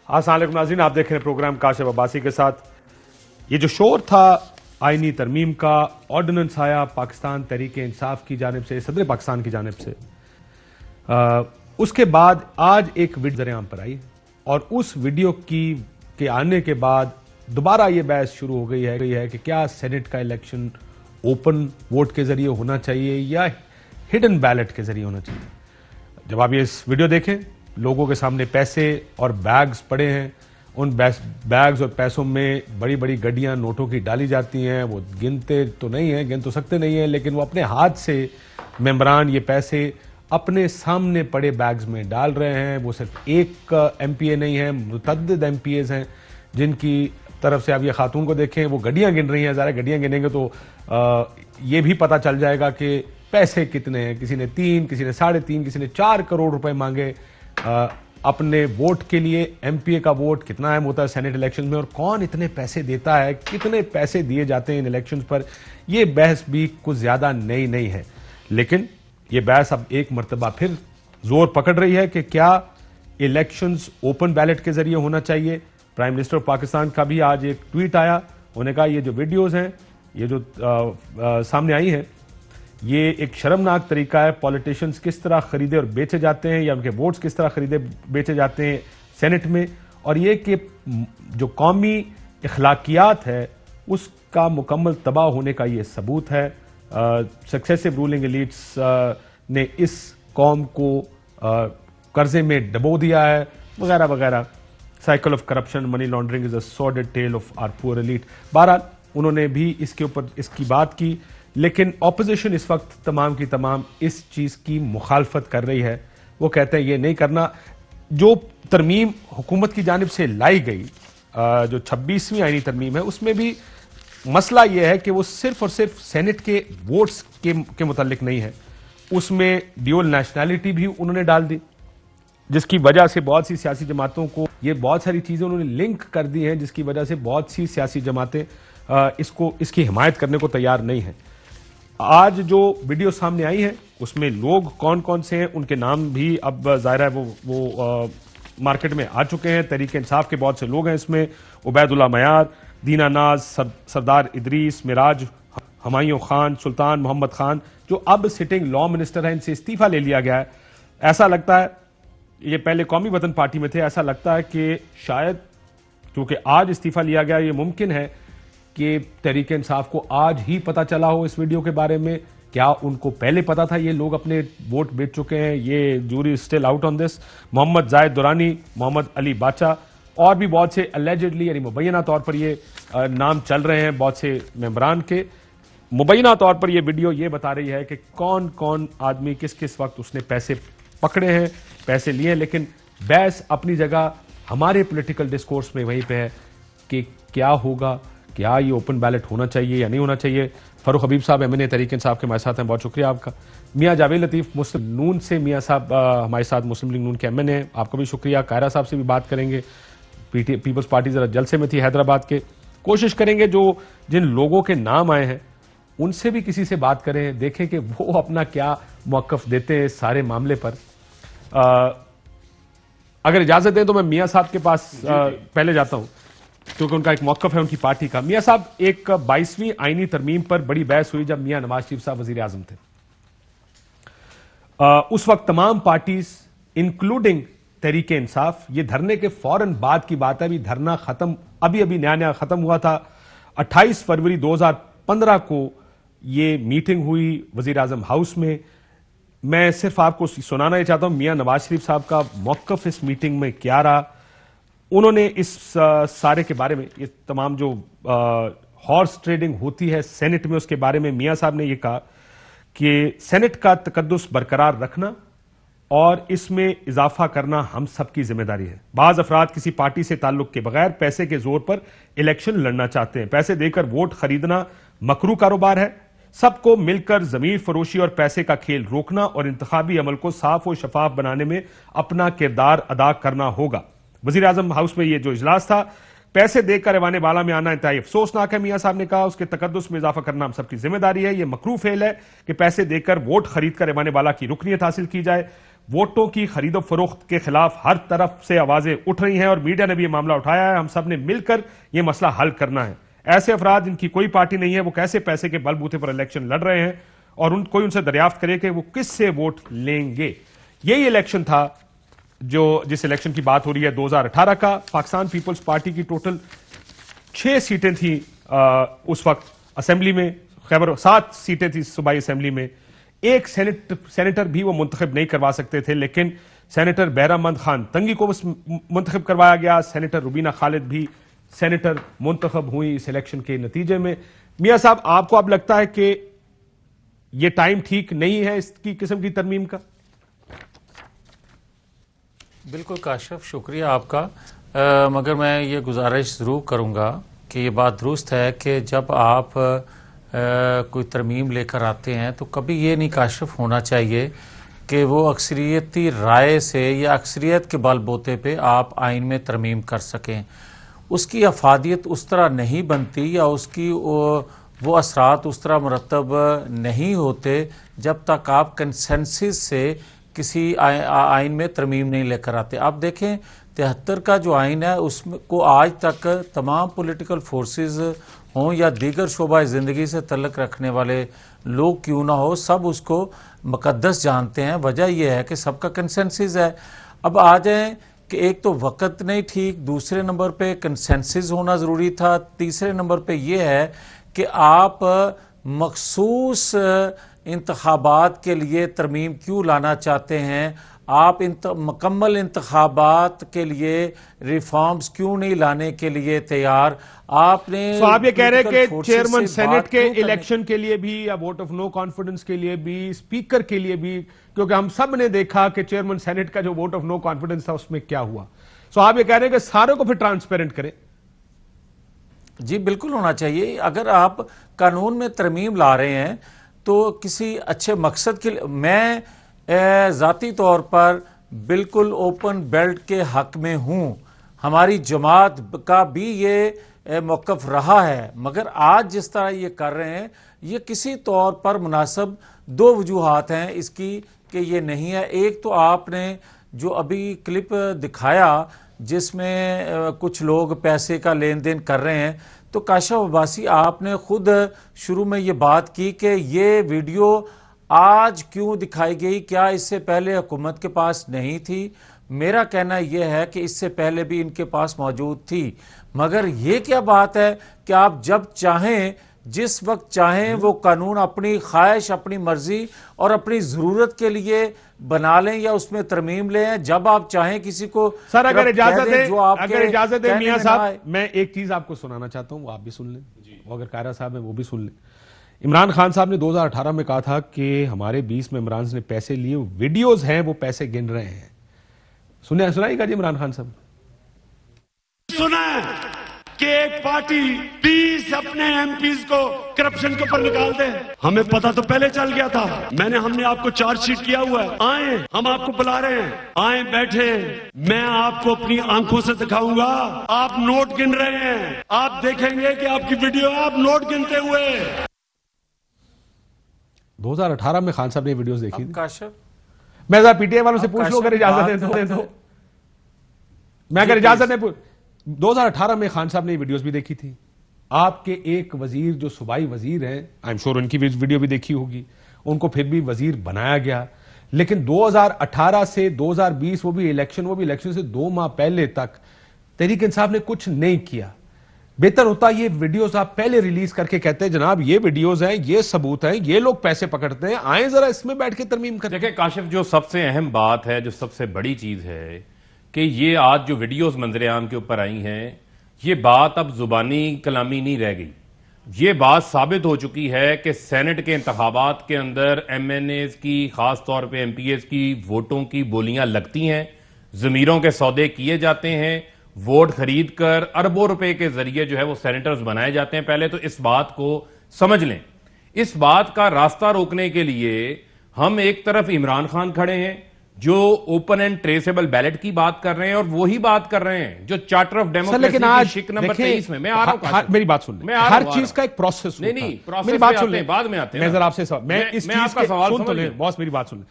अस्सलाम वालेकुम नाज़रीन, आप देख रहे हैं प्रोग्राम काशिफ अब्बासी के साथ। ये जो शोर था आईनी तरमीम का, ऑर्डिनेंस आया पाकिस्तान तहरीक इंसाफ की जानिब से, सदर पाकिस्तान की जानिब से, उसके बाद आज एक वीडियो ज़रियाम पर आई और उस वीडियो के आने के बाद दोबारा ये बहस शुरू हो गई है कि क्या सेनेट का इलेक्शन ओपन वोट के जरिए होना चाहिए या हिडन बैलेट के जरिए होना चाहिए। जब आप ये इस वीडियो देखें, लोगों के सामने पैसे और बैग्स पड़े हैं, उन बैग्स और पैसों में बड़ी बड़ी गड्डियां नोटों की डाली जाती हैं। वो गिनते तो नहीं है, गिन तो सकते नहीं है, लेकिन वो अपने हाथ से मेंबरान ये पैसे अपने सामने पड़े बैग्स में डाल रहे हैं। वो सिर्फ एक एमपीए नहीं है, मुतअद्दिद एमपीएज हैं जिनकी तरफ से आप ये खातून को देखें, वो गड्डियां गिन रही हैं। ज़रा गड्डियां गिनेंगे तो ये भी पता चल जाएगा कि पैसे कितने हैं। किसी ने 3, किसी ने 3.5, किसी ने 4 करोड़ रुपए मांगे अपने वोट के लिए। एमपीए का वोट कितना अहम होता है सेनेट इलेक्शन में और कौन इतने पैसे देता है, कितने पैसे दिए जाते हैं इन इलेक्शन पर, यह बहस भी कुछ ज्यादा नई नहीं है। लेकिन यह बहस अब एक मरतबा फिर जोर पकड़ रही है कि क्या इलेक्शंस ओपन बैलेट के जरिए होना चाहिए। प्राइम मिनिस्टर ऑफ पाकिस्तान का भी आज एक ट्वीट आया, उन्होंने कहा ये जो वीडियोज हैं, ये जो सामने आई हैं, ये एक शर्मनाक तरीका है। पॉलिटिशियंस किस तरह खरीदे और बेचे जाते हैं या उनके वोट्स किस तरह खरीदे बेचे जाते हैं सेनेट में, और ये कि जो कौमी इखलाकियात है उसका मुकम्मल तबाह होने का ये सबूत है। सक्सेसिव रूलिंग एलिट्स ने इस कौम को कर्जे में डबो दिया है, वगैरह वगैरह। Cycle of corruption, money laundering is a sordid tale of our poor elite. बहरहाल उन्होंने भी इसके ऊपर इसकी बात की, लेकिन ऑपोजिशन इस वक्त तमाम की तमाम इस चीज की मुखालफत कर रही है। वो कहते हैं ये नहीं करना। जो तरमीम हुकूमत की जानिब से लाई गई, जो 26वीं आईनी तरमीम है, उसमें भी मसला यह है कि वो सिर्फ और सिर्फ सेनेट के वोट्स के मुतालिक नहीं है, उसमें ड्यूअल नेशनैलिटी भी उन्होंने डाल दी, जिसकी वजह से बहुत सी सियासी जमातों को ये बहुत सारी चीजें उन्होंने लिंक कर दी हैं, जिसकी वजह से बहुत सी सियासी जमातें इसकी हिमायत करने को तैयार नहीं है। आज जो वीडियो सामने आई है उसमें लोग कौन कौन से हैं, उनके नाम भी अब जाहिर है वो मार्केट में आ चुके हैं। तहरीक इंसाफ के बहुत से लोग हैं इसमें, उबैदुल्ला मयार, दीना नाज, सरदार इदरीस, मिराज, हमायूं खान, सुल्तान मोहम्मद खान, जो अब सिटिंग लॉ मिनिस्टर हैं, इनसे इस्तीफा ले लिया गया है। ऐसा लगता है, ये पहले कौमी वतन पार्टी में थे, ऐसा लगता है कि शायद क्योंकि आज इस्तीफा लिया गया, ये मुमकिन है कि तहरीक इंसाफ को आज ही पता चला हो इस वीडियो के बारे में। क्या उनको पहले पता था ये लोग अपने वोट बेच चुके हैं? ये jury still out on this. Mohammad Zayed Durrani, Mohammad Ali बाचा और भी बहुत से अलेजिडली यानी मुबैना तौर पर ये नाम चल रहे हैं बहुत से मेंबरान के। मुबैना तौर पर ये वीडियो ये बता रही है कि कौन कौन आदमी किस किस वक्त उसने पैसे पकड़े हैं, पैसे लिए। लेकिन बहस अपनी जगह हमारे पॉलिटिकल डिस्कोर्स में वहीं पे है कि क्या होगा, क्या ये ओपन बैलेट होना चाहिए या नहीं होना चाहिए। फरूख हबीब साहब एमएनए तहरीक इंसाफ के हमारे साथ हैं, बहुत शुक्रिया आपका। मियां जावेद लतीफ मुस्लिम नून से, मियां साहब हमारे साथ मुस्लिम लीग नून के एमएनए, आपका भी शुक्रिया। कायरा साहब से भी बात करेंगे, पीपल्स पार्टी जरा जलसे में थी हैदराबाद के। कोशिश करेंगे जो जिन लोगों के नाम आए हैं उनसे भी किसी से बात करें, देखें कि वो अपना क्या मौकफ देते हैं सारे मामले पर। अगर इजाजत दें तो मैं मियां साहब के पास पहले जाता हूं क्योंकि उनका एक मौकफ है उनकी पार्टी का। मियां साहब, एक 22वीं आईनी तरमीम पर बड़ी बहस हुई जब मियां नवाज शरीफ साहब वजीर आजम थे। उस वक्त तमाम पार्टीज इंक्लूडिंग तहरीक इंसाफ, ये धरने के फौरन बाद की बात है, अभी धरना खत्म, अभी नया खत्म हुआ था। 28 फरवरी 2015 को ये मीटिंग हुई वजीर आजम हाउस में। मैं सिर्फ आपको सुनाना ही चाहता हूं मियां नवाज शरीफ साहब का मौकफ इस मीटिंग में क्या रहा। उन्होंने इस सारे के बारे में, ये तमाम जो हॉर्स ट्रेडिंग होती है सेनेट में, उसके बारे में मियां साहब ने यह कहा कि सेनेट का तकद्दुस बरकरार रखना और इसमें इजाफा करना हम सबकी जिम्मेदारी है। बाज अफराद किसी पार्टी से ताल्लुक के बगैर पैसे के जोर पर इलेक्शन लड़ना चाहते हैं। पैसे देकर वोट खरीदना मकरू कारोबार है। सबको मिलकर जमीर फरोशी और पैसे का खेल रोकना और इंतखाबी अमल को साफ और शफाफ बनाने में अपना किरदार अदा करना होगा। वजीर आजम हाउस में यह जो इजलास था, पैसे देकर ऐवान बाला में आना इंतहाई अफसोसनाक है। मियां साहब ने कहा उसके तकद्दुस में इजाफा करना हम सबकी जिम्मेदारी है। यह मकरू फेल है कि पैसे देकर वोट खरीद कर ऐवान बाला की रुकनियत हासिल की जाए। वोटों की खरीदो फरोख्त के खिलाफ हर तरफ से आवाजें उठ रही हैं और मीडिया ने भी ये मामला उठाया है। हम सब ने मिलकर ये मसला हल करना है। ऐसे अफराद जिनकी कोई पार्टी नहीं है वो कैसे पैसे के बलबूते पर इलेक्शन लड़ रहे हैं और कोई उनसे दरियाफ्त करे कि वो किससे वोट लेंगे। यही इलेक्शन था जिस इलेक्शन की बात हो रही है 2018 का। पाकिस्तान पीपल्स पार्टी की टोटल 6 सीटें थी उस वक्त असेंबली में, खैबर 7 सीटें थी सूबाई असेंबली में। एक सेनेटर भी वो मुंतखब नहीं करवा सकते थे, लेकिन सेनेटर बहरामंद खान तंगी को मुंतखब करवाया गया। सेनेटर रुबीना खालिद भी सेनेटर मुंतखब हुई इस इलेक्शन के नतीजे में। मियां साहब, आपको अब लगता है कि यह टाइम ठीक नहीं है इसकी किस्म की तरमीम का? बिल्कुल काशिफ, शुक्रिया आपका। मगर मैं ये गुजारिश ज़रूर करूँगा कि ये बात दुरुस्त है कि जब आप कोई तरमीम लेकर आते हैं तो कभी ये नहीं काशिफ होना चाहिए कि वो अक्सरियती राय से या अक्सरियत के बलबूते पे आप आइन में तरमीम कर सकें। उसकी अफादियत उस तरह नहीं बनती या उसकी वो असरात उस तरह मुरतब नहीं होते जब तक आप कंसेंसस से किसी आइन में तरमीम नहीं लेकर आते। आप देखें 73 का जो आइन है उसमें को आज तक तमाम पॉलिटिकल फोर्सेस हों या दीगर शोबा ज़िंदगी से तल्लक रखने वाले लोग क्यों ना हो, सब उसको मुकद्दस जानते हैं। वजह यह है कि सबका कंसेंसस है। अब आ जाएं कि एक तो वक़्त नहीं ठीक, दूसरे नंबर पे कंसेंसस होना ज़रूरी था, तीसरे नंबर पे ये है कि आप मखसूस इंतखाबात के लिए तरमीम क्यों लाना चाहते हैं। आप मुकम्मल इंतखाबात के लिए रिफॉर्म्स क्यों नहीं लाने के लिए तैयार? आपने तो आप ये कह रहे हैं कि चेयरमैन सेनेट के इलेक्शन के लिए भी या वोट ऑफ नो कॉन्फिडेंस के लिए भी, स्पीकर के लिए भी, क्योंकि हम सब ने देखा कि चेयरमैन सेनेट का जो वोट ऑफ नो कॉन्फिडेंस था उसमें क्या हुआ। तो आप ये कह रहे हैं कि सारे को फिर ट्रांसपेरेंट करें? जी बिल्कुल होना चाहिए। अगर आप कानून में तरमीम ला रहे हैं तो किसी अच्छे मकसद के लिए, मैं ज़ाती तौर पर बिल्कुल ओपन बेल्ट के हक में हूँ, हमारी जमात का भी ये मौक़िफ़ रहा है। मगर आज जिस तरह ये कर रहे हैं ये किसी तौर पर मुनासिब दो वजूहात हैं इसकी कि ये नहीं है। एक तो आपने जो अभी क्लिप दिखाया जिसमें कुछ लोग पैसे का लेन देन कर रहे हैं, तो काशिफ अब्बासी आपने खुद शुरू में ये बात की कि ये वीडियो आज क्यों दिखाई गई, क्या इससे पहले हुकूमत के पास नहीं थी? मेरा कहना यह है कि इससे पहले भी इनके पास मौजूद थी। मगर ये क्या बात है कि आप जब चाहें जिस वक्त चाहें वो कानून अपनी ख्वाहिश, अपनी मर्जी और अपनी ज़रूरत के लिए बना लें या उसमें तरमीम लें जब आप चाहें किसी को। सर अगर इजाजत है मियां साहब, मैं एक चीज आपको सुनाना चाहता हूं, आप भी सुन लें, अगर कायरा साहब है वो भी सुन लें। इमरान खान साहब ने 2018 में कहा था कि हमारे 20 मेंबरान ने पैसे लिए, वीडियोज हैं वो पैसे गिन रहे हैं। सुनाइएगा जी इमरान खान साहब। सुना कि एक पार्टी 20 अपने एमपीज को करप्शन के ऊपर निकाल दे। हमें पता तो पहले चल गया था, हमने आपको चार्जशीट किया हुआ है। आए, हम आपको बुला रहे हैं, आए बैठे, मैं आपको अपनी आंखों से दिखाऊंगा। आप नोट गिन रहे हैं, आप देखेंगे कि आपकी वीडियो आप नोट गिनते हुए। 2018 में खान साहब ने वीडियोस देखी थी। मैं जरा पीटीआई वालों से पूछ लो अगर इजाजत है तो। मैं अगर इजाजत है 2018 में खान साहब ने वीडियोस भी देखी थी। आपके एक वजीर जो सूबाई वजीर हैं, आई एम श्योर उनकी वीडियो भी देखी होगी, उनको फिर भी वजीर बनाया गया। लेकिन 2018 से 2020 वो भी इलेक्शन से 2 माह पहले तक तहरीक इंसाफ ने कुछ नहीं किया। बेहतर होता ये वीडियोस आप पहले रिलीज करके कहते हैं जनाब ये वीडियोस हैं, ये सबूत हैं, ये लोग पैसे पकड़ते हैं, आए जरा इसमें बैठ के तरमीम करें। देखिए काशिफ, जो सबसे अहम बात है, जो सबसे बड़ी चीज है कि ये आज जो वीडियोस मंजर-ए-आम के ऊपर आई हैं, ये बात अब जुबानी कलामी नहीं रह गई। ये बात साबित हो चुकी है कि सेनेट के इंतखाबात के अंदर एमएनएज की, खास तौर पे एमपीएस की वोटों की बोलियां लगती हैं, जमीरों के सौदे किए जाते हैं, वोट खरीद कर अरबों रुपए के जरिए जो है वो सेनेटर्स बनाए जाते हैं। पहले तो इस बात को समझ लें। इस बात का रास्ता रोकने के लिए हम एक तरफ इमरान खान खड़े हैं जो ओपन एंड ट्रेसेबल बैलेट की बात कर रहे हैं और वही बात कर रहे हैं जो चार्टर ऑफ डेमोक्रेसी की शिक नंबर 23 में। मैं आ रहा हूं, मेरी बात सुन लें। हर चीज का एक प्रोसेस होता है। नहीं, मेरी बात सुन लें, बाद में आते हैं। मैं जरा आपसे मैं इस चीज का सवाल सुन तो ले, बॉस मेरी बात सुन लें।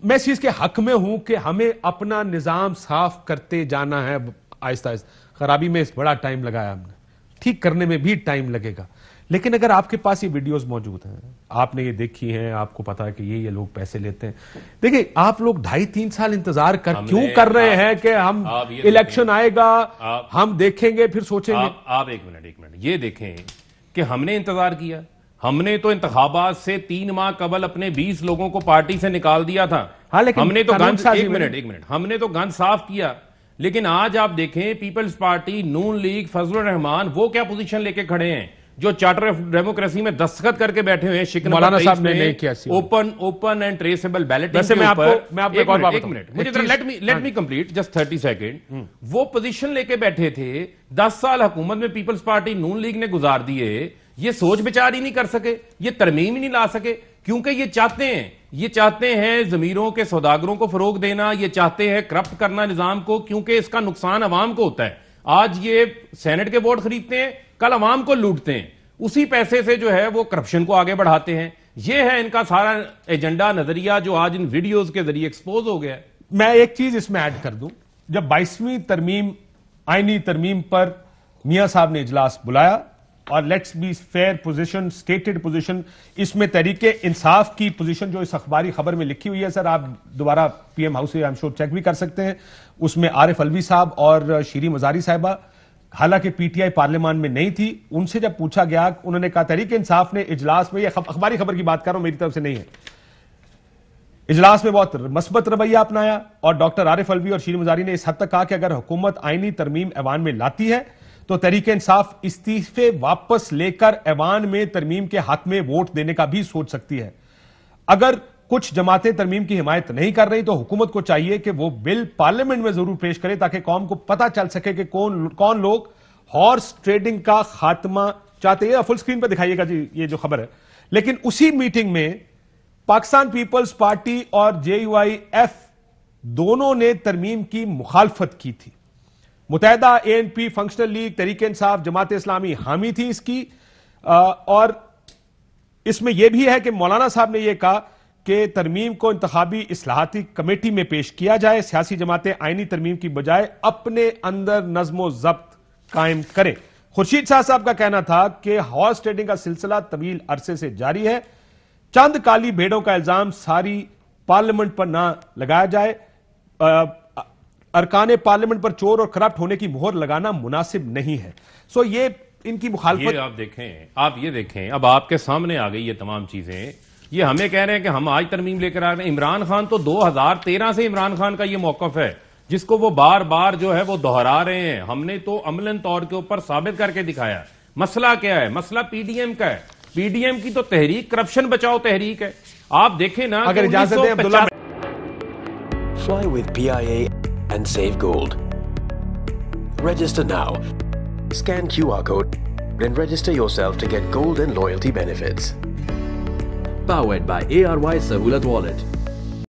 मैं इस चीज के हक में हूं कि हमें अपना निजाम साफ करते जाना है आहिस्ता आहिस्ता। खराबी में इस बड़ा टाइम लगाया हमने, ठीक करने में भी टाइम लगेगा। लेकिन अगर आपके पास ये वीडियोस मौजूद हैं, आपने ये देखी हैं, आपको पता है कि ये लोग पैसे लेते हैं। देखिए, आप लोग 2.5-3 साल इंतजार क्यों कर रहे हैं कि हम इलेक्शन आएगा, हम देखेंगे फिर सोचेंगे। आप एक मिनट ये देखें कि हमने इंतजार किया। हमने तो इंतखाबात से 3 माह कबल अपने 20 लोगों को पार्टी से निकाल दिया था। हाँ, लेकिन हमने तो एक मिनट हमने तो गंज साफ किया। लेकिन आज आप देखें, पीपल्स पार्टी, नून लीग, फजलुर रहमान वो क्या पोजीशन लेके खड़े हैं, जो चार्टर ऑफ डेमोक्रेसी में दस्तखत करके बैठे हुए हैं। शिकन मौलाना साहब ने नहीं किया ओपन एंड ट्रेसेबल बैलेटिंग वैसे के ऊपर। एक मिनट मुझे let me complete just 30 second. वो पोजीशन लेके बैठे थे। 10 साल हुकूमत में पीपल्स पार्टी, नून लीग ने गुजार दिए। ये सोच विचार ही नहीं कर सके, ये तरमीम ही नहीं ला सके, क्योंकि ये चाहते हैं जमीरों के सौदागरों को फरोग देना, ये चाहते हैं करप्ट करना निजाम को, क्योंकि इसका नुकसान अवाम को होता है। आज ये सेनेट के वोट खरीदते हैं, कल अवाम को लूटते हैं, उसी पैसे से जो है वो करप्शन को आगे बढ़ाते हैं। ये है इनका सारा एजेंडा, नजरिया, जो आज इन वीडियोस के जरिए एक्सपोज हो गया है। मैं एक चीज इसमें ऐड कर दूं, जब 22वीं तरमीम, आईनी तरमीम पर मियां साहब ने इजलास बुलाया, और let's be fair position, stated position, इसमें तहरीके इंसाफ की पोजीशन जो इस अखबारी खबर में लिखी हुई है, सर आप दोबारा पीएम हाउस से आई एम श्योर चेक भी कर सकते हैं। उसमें आरिफ अलवी साहब और शीरी मजारी साहिबा, हालांकि पीटीआई पार्लियामान में नहीं थी, उनसे जब पूछा गया, उन्होंने कहा तहरीके इंसाफ ने इजलास में, यह अखबारी खबर की बात कर रहा हूं, मेरी तरफ से नहीं है, इजलास में बहुत मस्बत रवैया अपनाया, और डॉक्टर आरिफ अलवी और शीरी मजारी ने इस हद तक कहा कि अगर हुकूमत आईनी तरमीम ऐवान में लाती है तो तहरीके इंसाफ इस्तीफे वापस लेकर ऐवान में तरमीम के हक में वोट देने का भी सोच सकती है। अगर कुछ जमातें तरमीम की हिमायत नहीं कर रही तो हुकूमत को चाहिए कि वो बिल पार्लियामेंट में जरूर पेश करे, ताकि कौम को पता चल सके कि कौन लोग हॉर्स ट्रेडिंग का खात्मा चाहते हैं। फुल स्क्रीन पर दिखाइएगा जी ये जो खबर है। लेकिन उसी मीटिंग में पाकिस्तान पीपल्स पार्टी और JUIF दोनों ने तरमीम की मुखालफत की थी। मुत्तहिदा ANP, functional league, Tehreek Insaf, Jamaat Islami हामी थी इसकी। और इसमें यह भी है कि मौलाना साहब ने यह कहा कि तरमीम को इंतखाबी इस्लाहाती कमेटी में पेश किया जाए, सियासी जमातें आईनी तरमीम की बजाय अपने अंदर नज्म जब्त कायम करें। खुर्शीद शाह साहब का कहना था कि हॉर्स ट्रेडिंग का सिलसिला तवील अरसे से जारी है, चंद काली भेड़ों का इल्जाम सारी पार्लियामेंट पर ना लगाया जाए, अरकाने पार्लियामेंट पर चोर और करप्ट होने की मोहर लगाना मुनासिब नहीं है। सो ये इनकी मुखालफत, आप ये देखें, अब आपके सामने आ गई ये तमाम चीजें। ये हमें कह रहे हैं कि हम आज तरमीम लेकर आ रहे हैं। इमरान खान तो 2013 से इमरान खान का ये मौकफ है, जिसको वो बार बार जो है वो दोहरा रहे हैं। हमने तो अमलन तौर के ऊपर साबित करके दिखाया। मसला क्या है? मसला PDM का है। PDM की तो तहरीक करप्शन बचाओ तहरीक है। आप देखें ना, अगर इजाजत दें Abdullah, Fly with PIA and save gold. Register now. Scan QR code and register yourself to get gold and loyalty benefits. Powered by ARY Sahulat Wallet.